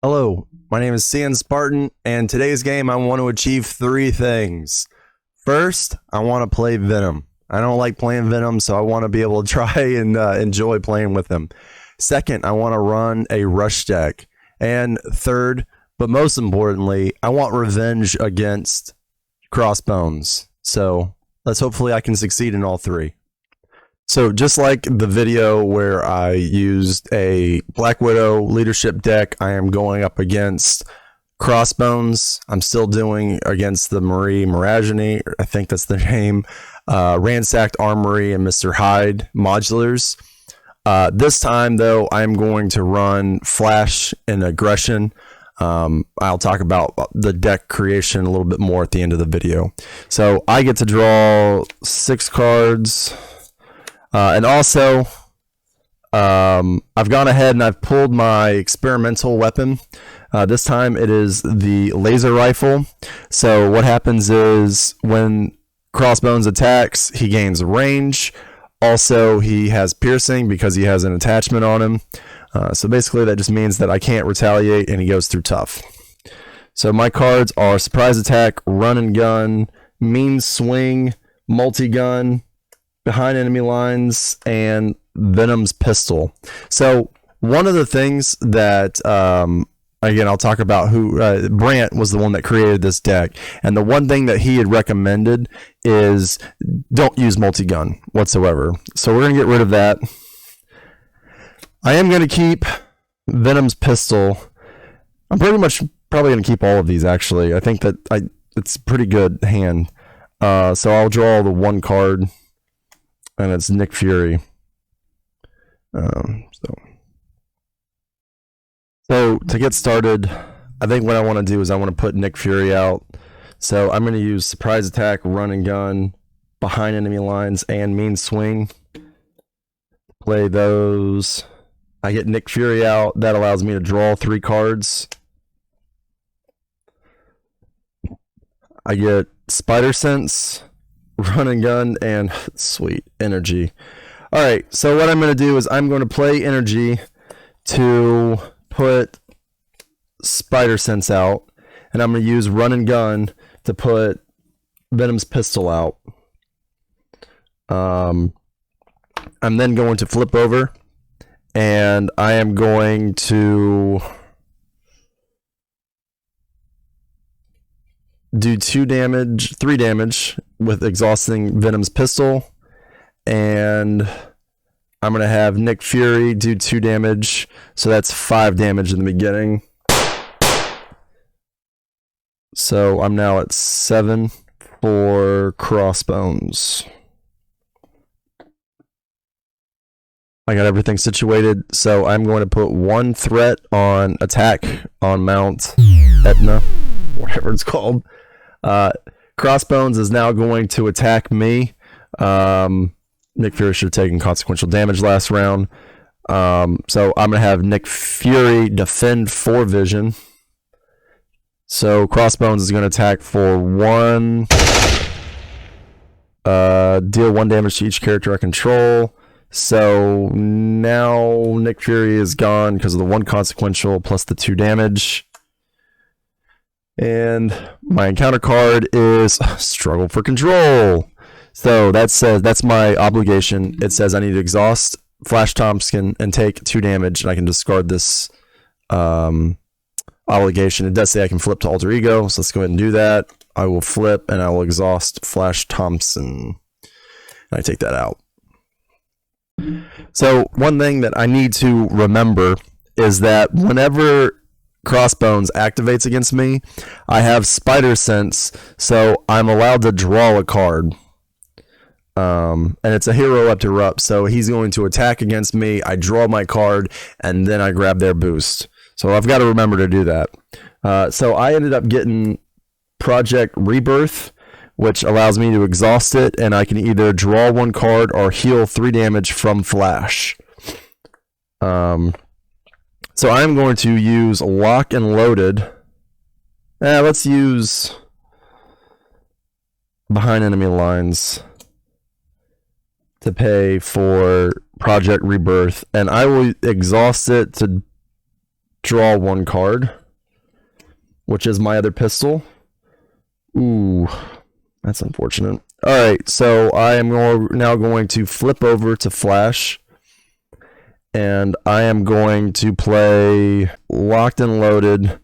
Hello, my name is CN Spartan, and today's game I want to achieve three things. First, I want to play Venom. I don't like playing Venom, so I want to be able to try and enjoy playing with him. Second, I want to run a rush deck. And third, but most importantly, I want revenge against Crossbones. So hopefully I can succeed in all three. So just like the video where I used a Black Widow leadership deck, I am going up against Crossbones. I'm still doing against the Marie Miragini, I think that's the name, Ransacked Armory and Mr. Hyde modulars. This time, though, I'm going to run Flash and Aggression. I'll talk about the deck creation a little bit more at the end of the video. So I get to draw 6 cards. And also, I've gone ahead and I've pulled my experimental weapon. This time it is the laser rifle. So what happens is when Crossbones attacks, he gains range. Also, he has piercing because he has an attachment on him. So basically that just means that I can't retaliate and he goes through tough. So my cards are Surprise Attack, Run and Gun, Mean Swing, Multi-Gun, Behind Enemy Lines, and Venom's Pistol. So one of the things that again, I'll talk about who Brandt was the one that created this deck, and the one thing that he had recommended is don't use multi-gun whatsoever. So we're gonna get rid of that. I am gonna keep Venom's Pistol. I'm probably gonna keep all of these actually. I think that it's a pretty good hand. So I'll draw the one card. And it's Nick Fury. So to get started, I think what I want to do is I want to put Nick Fury out. So I'm going to use Surprise Attack, Run and Gun, Behind Enemy Lines, and Mean Swing. Play those. I get Nick Fury out. That allows me to draw 3 cards. I get Spider Sense, Run and Gun, and sweet energy. All right, so what I'm going to do is I'm going to play energy to put Spider Sense out, and I'm going to use Run and Gun to put Venom's Pistol out. I'm then going to flip over, and I am going to do 3 damage with exhausting Venom's Pistol, and I'm going to have Nick Fury do 2 damage, so that's 5 damage in the beginning. So I'm now at 7 for Crossbones. I got everything situated, so I'm going to put 1 threat on attack on Mount Etna, whatever it's called. Crossbones is now going to attack me. Nick Fury should have taken consequential damage last round. So I'm going to have Nick Fury defend 4 vision. So Crossbones is going to attack for 1. Deal 1 damage to each character I control. So now Nick Fury is gone because of the 1 consequential plus the 2 damage. And my encounter card is Struggle for Control. So that says that's my obligation. It says I need to exhaust Flash Thompson and take 2 damage, and I can discard this obligation. It does say I can flip to Alter Ego, so let's go ahead and do that. I will flip, and I will exhaust Flash Thompson. And I take that out. So one thing that I need to remember is that whenever Crossbones activates against me, I have Spider Sense, so I'm allowed to draw a card. And it's a hero up to Rupp, so he's going to attack against me. I draw my card, and then I grab their boost. So I've got to remember to do that. So I ended up getting Project Rebirth, which allows me to exhaust it, and I can either draw 1 card or heal 3 damage from Flash. So I'm going to use Lock and Loaded. Let's use Behind Enemy Lines to pay for Project Rebirth, and I will exhaust it to draw one card, which is my other pistol. Ooh, that's unfortunate. All right, so I am now going to flip over to Flash, and I am going to play Locked and Loaded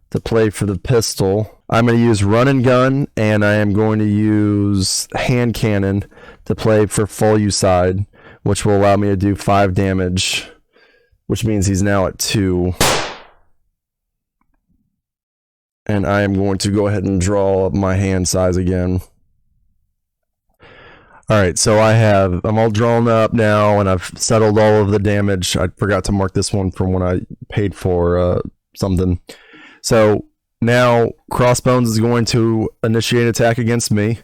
to play for the pistol. I'm going to use Run and Gun, and I am going to use Hand Cannon to play for Full Use Side, which will allow me to do 5 damage, which means he's now at 2. And I am going to go ahead and draw my hand size again. Alright, so I'm all drawn up now, and I've settled all of the damage. I forgot to mark this one from when I paid for something. So now Crossbones is going to initiate attack against me.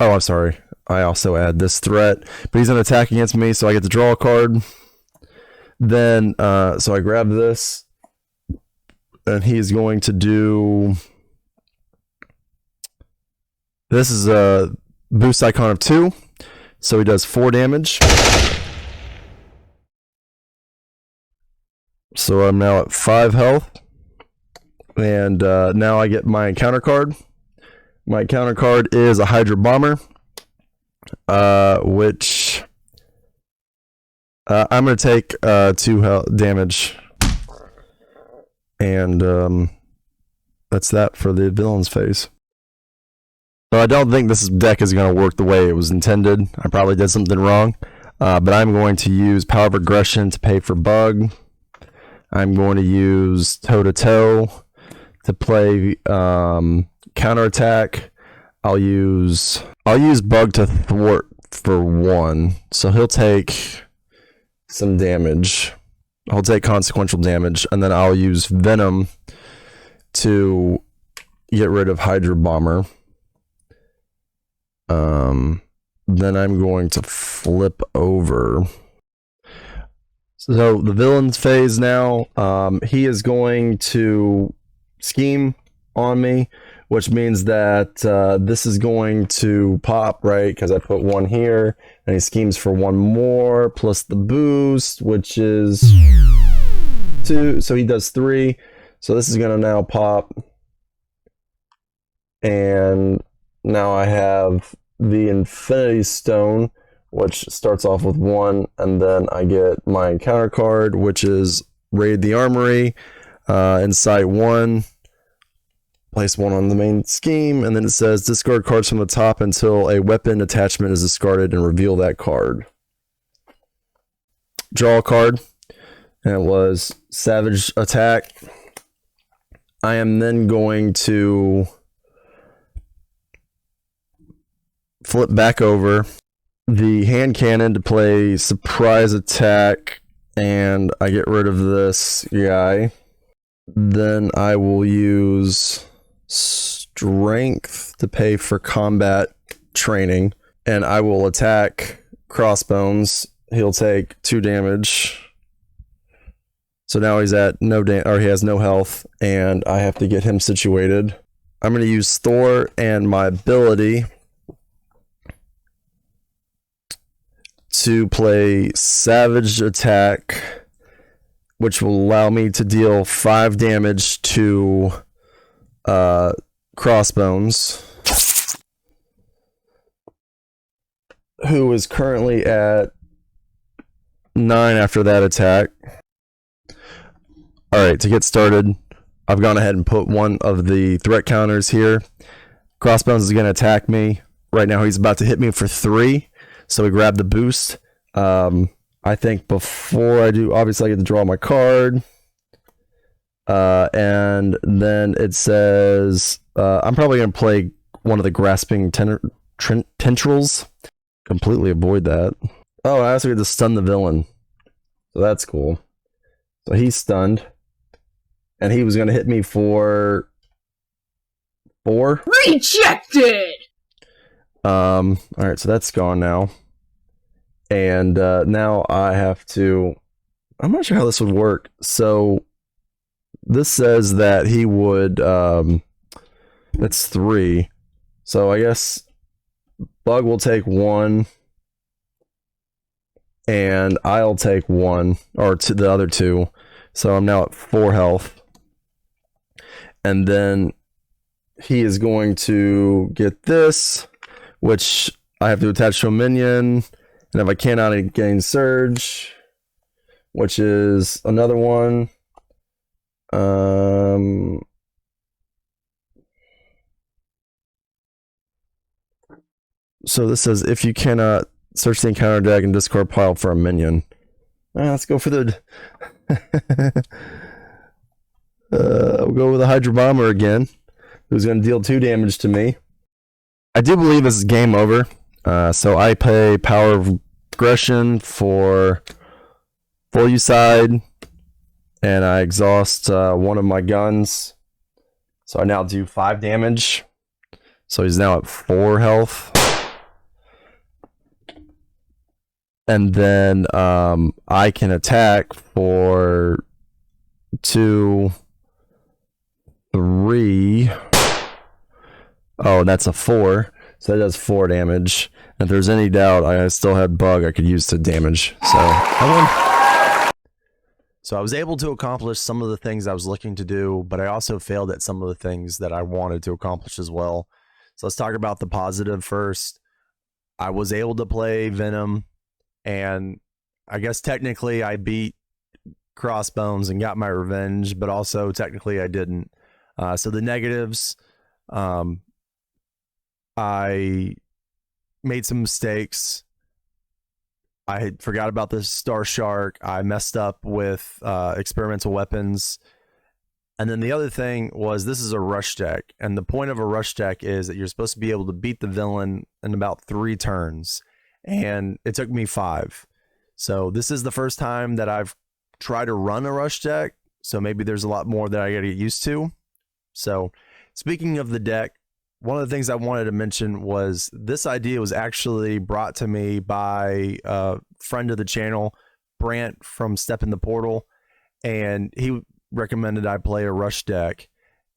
Oh, I'm sorry. I also add this threat, but he's going to attack against me, so I get to draw a card. Then, so I grab this, and he's going to do... This is a boost icon of 2, so he does 4 damage. So I'm now at 5 health. And now I get my encounter card. My encounter card is a Hydra Bomber, which I'm going to take 2 damage. And that's that for the villain's phase. So I don't think this deck is going to work the way it was intended. I probably did something wrong. But I'm going to use Power of Aggression to pay for Bug. I'm going to use Toe to Toe to play counterattack. I'll use Bug to thwart for 1. So he'll take some damage. I'll take consequential damage, and then I'll use Venom to get rid of Hydra Bomber. Then I'm going to flip over. So the villain's phase now, he is going to scheme on me, which means that this is going to pop, right? Because I put 1 here, and he schemes for 1 more, plus the boost, which is 2, so he does 3. So this is going to now pop, and now I have the Infinity Stone, which starts off with 1, and then I get my encounter card, which is Raid the Armory, Insight 1, place 1 on the main scheme, and then it says discard cards from the top until a weapon attachment is discarded and reveal that card. Draw a card, and it was Savage Attack. I am then going to flip back over the Hand Cannon to play Surprise Attack, and I get rid of this guy. Then I will use Strength to pay for combat training, and I will attack Crossbones. He'll take 2 damage. So now he's at he has no health, and I have to get him situated. I'm going to use Thor and my ability to play Savage Attack, which will allow me to deal 5 damage to Crossbones, who is currently at 9 after that attack. Alright, to get started, I've gone ahead and put 1 of the threat counters here. Crossbones is going to attack me. Right now he's about to hit me for 3, so we grab the boost. I think before I do, obviously I get to draw my card. And then it says, I'm probably going to play one of the Grasping Tendrils. Completely avoid that. Oh, I also get to stun the villain. So that's cool. So he's stunned. And he was going to hit me for 4. Rejected! Alright, so that's gone now. And now I have to... I'm not sure how this would work. So this says that he would... that's 3. So I guess Bug will take 1. And I'll take 1. Or the other 2. So I'm now at 4 health. And then he is going to get this, which I have to attach to a minion. And if I cannot, I gain Surge, which is another one. So this says if you cannot, search the encounter deck and discard pile for a minion. Let's go for the. We'll go with the Hydro Bomber again, who's going to deal 2 damage to me. I do believe this is game over. So I pay Power of Aggression for full use side, and I exhaust one of my guns. So I now do 5 damage. So he's now at 4 health. And then I can attack for 2, 3. Oh, that's a 4. So that does 4 damage. And if there's any doubt, I still had Bug I could use to damage. So I won. So I was able to accomplish some of the things I was looking to do, but I also failed at some of the things that I wanted to accomplish as well. So let's talk about the positive first. I was able to play Venom, and I guess technically I beat Crossbones and got my revenge, but also technically I didn't. So the negatives, I made some mistakes. I had forgot about the Star Shark. I messed up with experimental weapons. And then the other thing was, this is a rush deck. And the point of a rush deck is that you're supposed to be able to beat the villain in about 3 turns. And it took me 5. So this is the first time that I've tried to run a rush deck. So maybe there's a lot more that I got to get used to. So speaking of the deck, one of the things I wanted to mention was this idea was actually brought to me by a friend of the channel, Brandt from Step in the Portal. And he recommended I play a rush deck.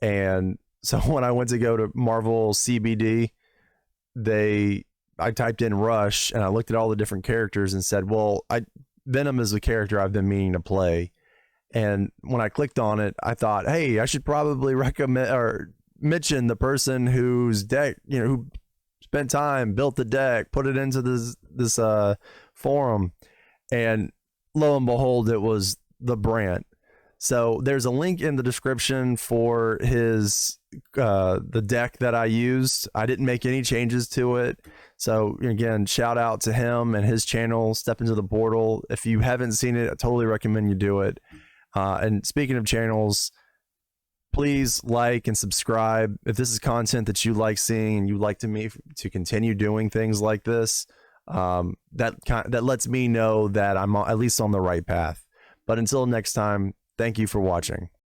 And so when I went to go to Marvel CBD, I typed in Rush and I looked at all the different characters and said, well, Venom is a character I've been meaning to play. And when I clicked on it, I thought, hey, I should probably recommend or mention the person whose deck, who spent time, built the deck, put it into this forum. And lo and behold, it was the Brandt. So there's a link in the description for his the deck that I used. I didn't make any changes to it. So again, shout out to him and his channel, Step Into the Portal. If you haven't seen it, I totally recommend you do it. And speaking of channels, please like and subscribe. If this is content that you like seeing and you'd like me to continue doing things like this, that lets me know that I'm at least on the right path. But until next time, thank you for watching.